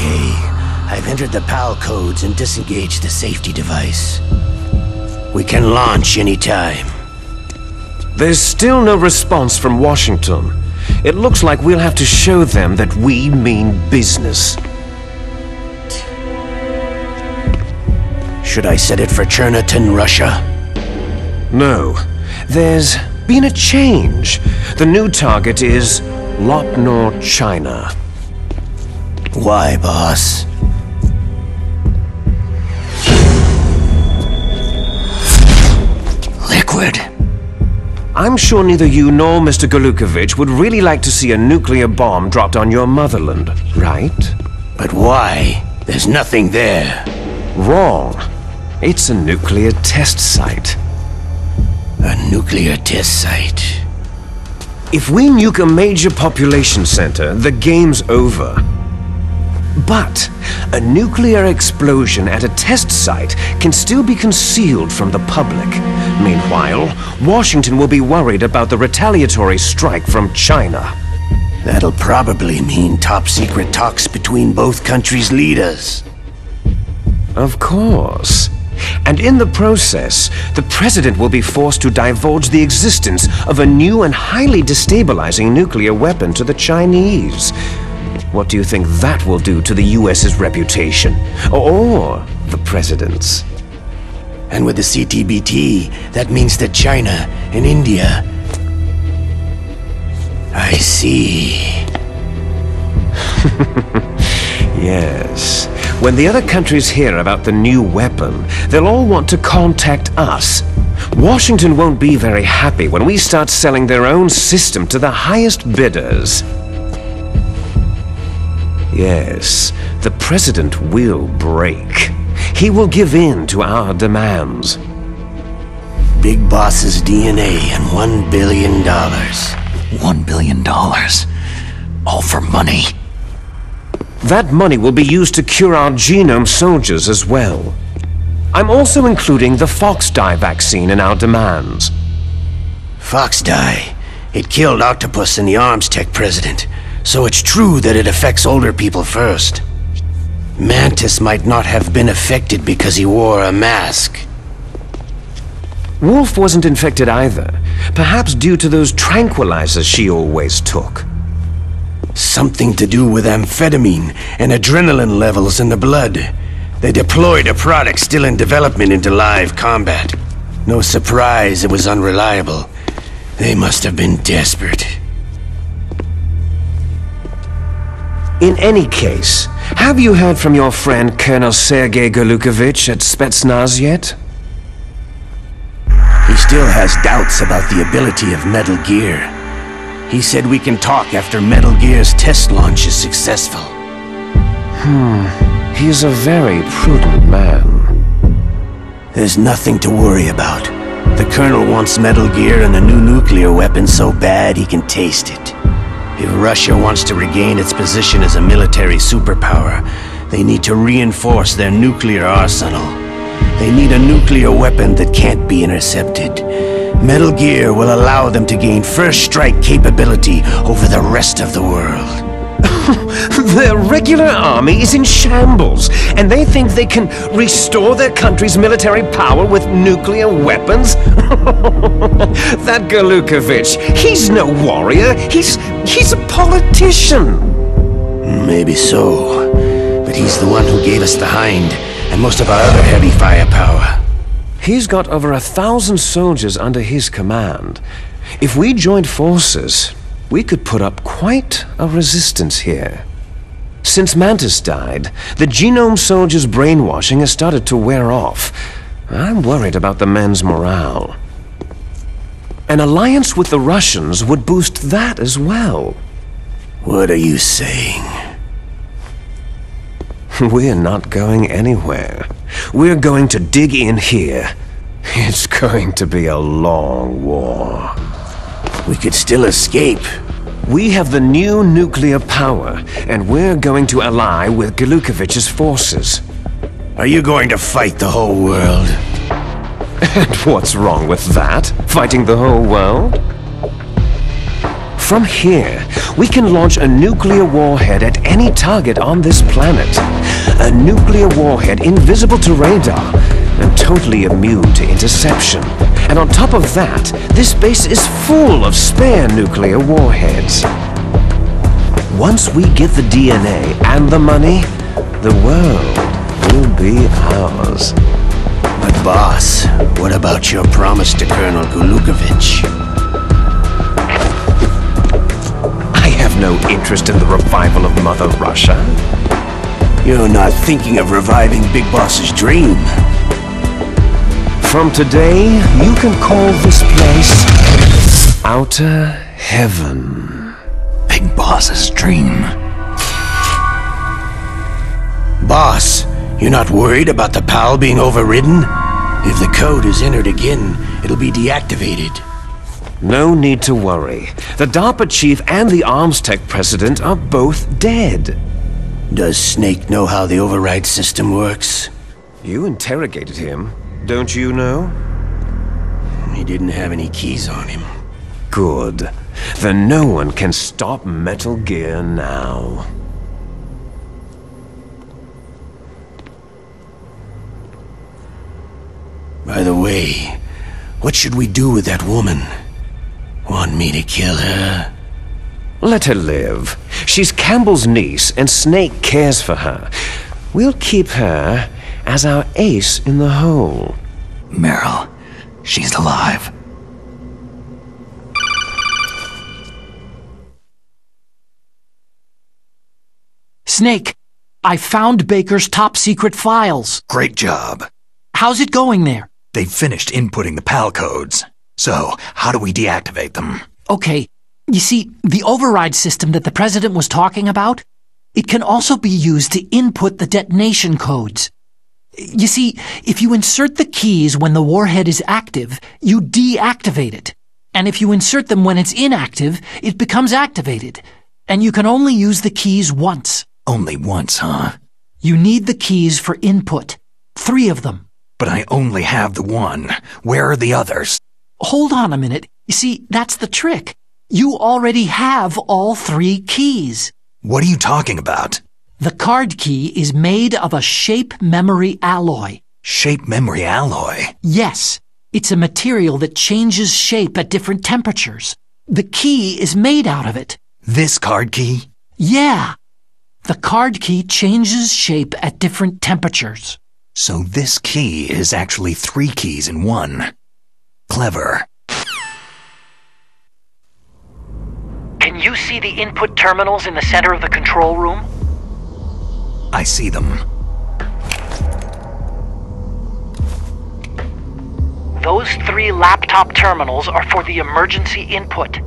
Okay. I've entered the PAL codes and disengaged the safety device. We can launch anytime. There's still no response from Washington. It looks like we'll have to show them that we mean business. Should I set it for Chernihiv, Russia? No. There's been a change. The new target is Lopnor, China. Why, boss? Liquid. I'm sure neither you nor Mr. Galukovich would really like to see a nuclear bomb dropped on your motherland, right? But why? There's nothing there. Wrong. It's a nuclear test site. A nuclear test site. If we nuke a major population center, the game's over. But a nuclear explosion at a test site can still be concealed from the public. Meanwhile, Washington will be worried about the retaliatory strike from China. That'll probably mean top-secret talks between both countries' leaders. Of course. And in the process, the president will be forced to divulge the existence of a new and highly destabilizing nuclear weapon to the Chinese. What do you think that will do to the US's reputation? Or the president's? And with the CTBT, that means that China and India... I see. Yes. When the other countries hear about the new weapon, they'll all want to contact us. Washington won't be very happy when we start selling their own system to the highest bidders. Yes, the president will break. He will give in to our demands. Big Boss's DNA and $1 billion. $1 billion? All for money? That money will be used to cure our genome soldiers as well. I'm also including the Fox-dye vaccine in our demands. Fox-dye? It killed Octopus and the Arms Tech president. So it's true that it affects older people first. Mantis might not have been affected because he wore a mask. Wolf wasn't infected either. Perhaps due to those tranquilizers she always took. Something to do with amphetamine and adrenaline levels in the blood. They deployed a product still in development into live combat. No surprise it was unreliable. They must have been desperate. In any case, have you heard from your friend Colonel Sergei Galukovich at Spetsnaz yet? He still has doubts about the ability of Metal Gear. He said we can talk after Metal Gear's test launch is successful. He's a very prudent man. There's nothing to worry about. The Colonel wants Metal Gear and the new nuclear weapon so bad he can taste it. If Russia wants to regain its position as a military superpower, they need to reinforce their nuclear arsenal. They need a nuclear weapon that can't be intercepted. Metal Gear will allow them to gain first strike capability over the rest of the world. Their regular army is in shambles, and they think they can restore their country's military power with nuclear weapons? That Galukovich, he's no warrior, he's a politician. Maybe so, but he's the one who gave us the Hind, and most of our other heavy firepower. He's got over 1,000 soldiers under his command. If we joined forces, we could put up quite a resistance here. Since Mantis died, the genome soldiers' brainwashing has started to wear off. I'm worried about the men's morale. An alliance with the Russians would boost that as well. What are you saying? We're not going anywhere. We're going to dig in here. It's going to be a long war. We could still escape. We have the new nuclear power, and we're going to ally with Galukovich's forces. Are you going to fight the whole world? And what's wrong with that? Fighting the whole world? From here, we can launch a nuclear warhead at any target on this planet. A nuclear warhead invisible to radar and totally immune to interception. And on top of that, this base is full of spare nuclear warheads. Once we get the DNA and the money, the world will be ours. But boss, what about your promise to Colonel Gulukovich? I have no interest in the revival of Mother Russia. You're not thinking of reviving Big Boss's dream. From today, you can call this place Outer Heaven. Big Boss's dream. Boss, you're not worried about the PAL being overridden? If the code is entered again, it'll be deactivated. No need to worry. The DARPA chief and the arms tech president are both dead. Does Snake know how the override system works? You interrogated him, don't you know? He didn't have any keys on him. Good. Then no one can stop Metal Gear now. By the way, what should we do with that woman? Want me to kill her? Let her live. She's Campbell's niece, and Snake cares for her. We'll keep her as our ace in the hole. Meryl, she's alive. Snake, I found Baker's top-secret files. Great job. How's it going there? They've finished inputting the PAL codes. So, how do we deactivate them? Okay, you see, the override system that the President was talking about, it can also be used to input the detonation codes. You see, if you insert the keys when the warhead is active, you deactivate it. And if you insert them when it's inactive, it becomes activated. And you can only use the keys once. Only once, huh? You need the keys for input. 3 of them. But I only have the one. Where are the others? Hold on a minute. You see, that's the trick. You already have all 3 keys. What are you talking about? The card key is made of a shape memory alloy. Shape memory alloy? Yes. It's a material that changes shape at different temperatures. The key is made out of it. This card key? Yeah. The card key changes shape at different temperatures. So this key is actually 3 keys in one. Clever. Can you see the input terminals in the center of the control room? I see them. Those 3 laptop terminals are for the emergency input.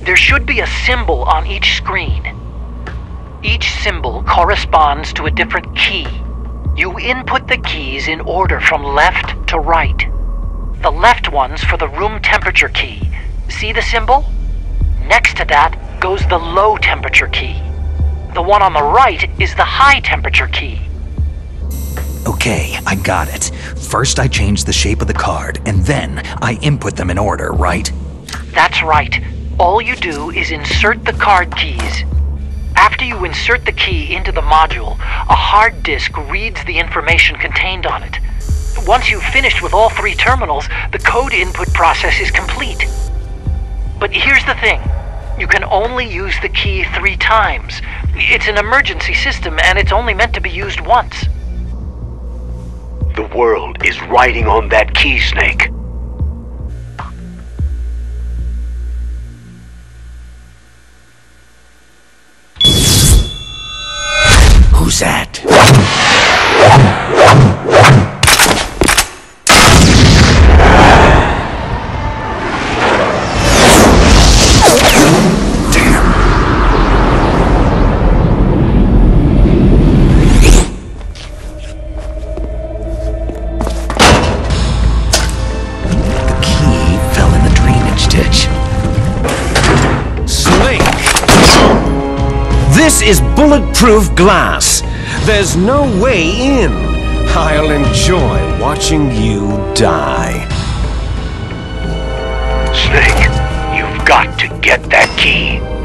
There should be a symbol on each screen. Each symbol corresponds to a different key. You input the keys in order from left to right. The left one's for the room temperature key. See the symbol? Next to that goes the low temperature key. The one on the right is the high temperature key. Okay, I got it. First I change the shape of the card, and then I input them in order, right? That's right. All you do is insert the card keys. After you insert the key into the module, a hard disk reads the information contained on it. Once you've finished with all 3 terminals, the code input process is complete. But here's the thing. You can only use the key 3 times. It's an emergency system, and it's only meant to be used once. The world is riding on that key, Snake. Who's that? This is bulletproof glass. There's no way in. I'll enjoy watching you die. get that key.